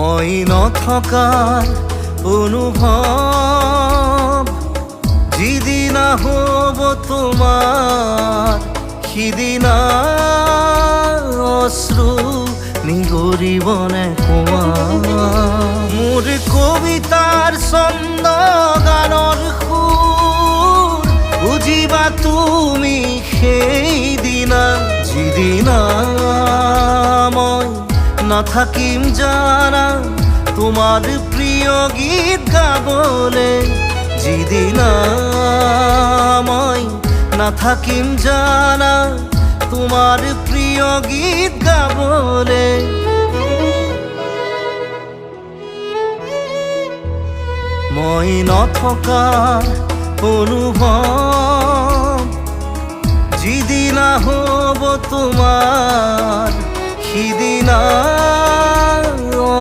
মই নথকাৰ অনুভৱ যিদিনা হ'ব তোমাৰ সিদিনা অশ্ৰু নিগৰিবনে কোৱা। মোৰ কবিতাৰ ছন্দ গানৰ সুৰ বুজিবা তুমি সেইদিনা যিদিনা মই নাথাকিম জানা তোমাৰ প্ৰিয় গীত গাবলে। যিদিনা মই নাথাকিম জানা তোমাৰ প্ৰিয় গীত গাবলে। মই নথকাৰ অনুভৱ যিদিনা হ'ব তোমাৰ সিদিনা